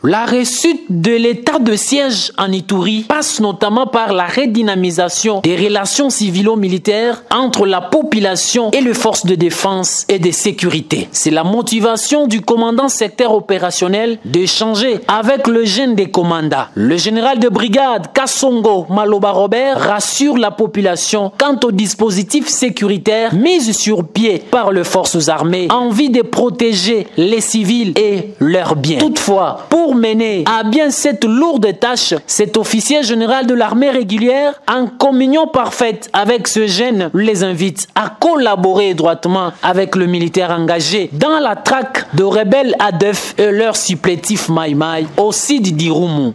La réussite de l'état de siège en Ituri passe notamment par la redynamisation des relations civilo-militaires entre la population et les forces de défense et de sécurité. C'est la motivation du commandant secteur opérationnel d'échanger avec le jeune des commandants. Le général de brigade Kassongo Maloba Robert rassure la population quant au dispositif sécuritaire mis sur pied par les forces armées en vue de protéger les civils et leurs biens. Toutefois, pour mener à bien cette lourde tâche, cet officier général de l'armée régulière, en communion parfaite avec ce jeune, les invite à collaborer étroitement avec le militaire engagé dans la traque de rebelles ADF et leur supplétif Maï Maï au sud d'Irumu.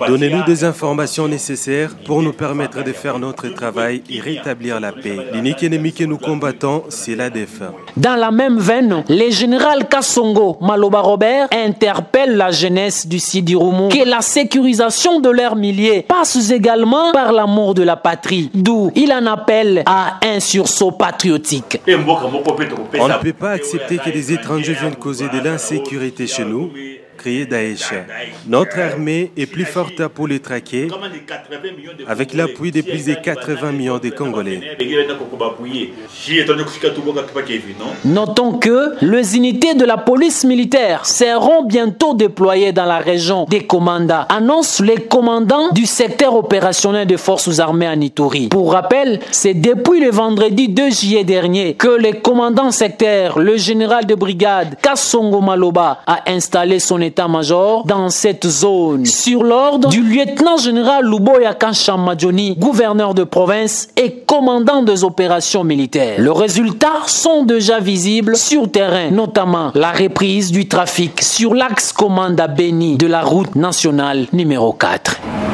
Donnez-nous des informations nécessaires pour nous permettre de faire notre travail et rétablir la paix. L'unique ennemi que nous combattons, c'est l'ADF. Dans la même veine, le général Kassongo Maloba Robert interpelle la jeunesse du sud d'Irumu que la sécurisation de leurs milliers passe également par l'amour de la patrie, d'où il en appelle à un sursaut patriotique. On ne peut pas accepter que des étrangers viennent causer de l'insécurité chez nous, créer Daesh. Notre armée est plus forte pour les traquer avec l'appui de plus de 80 millions de Congolais. Notons que les unités de la police militaire seront bientôt déployées dans la région des Komanda, annonce les commandants du secteur opérationnel des forces armées en Ituri. Pour rappel, c'est depuis le vendredi 2 juillet dernier que le commandant secteur, le général de brigade Kassongo Maloba, a installé son état-major dans cette zone sur l'ordre du lieutenant-général Luboya Kanshamadjoni, gouverneur de province et commandant des opérations militaires. Les résultats sont déjà visibles sur terrain, notamment la reprise du trafic sur l'axe Komanda Beni de la route nationale numéro 4.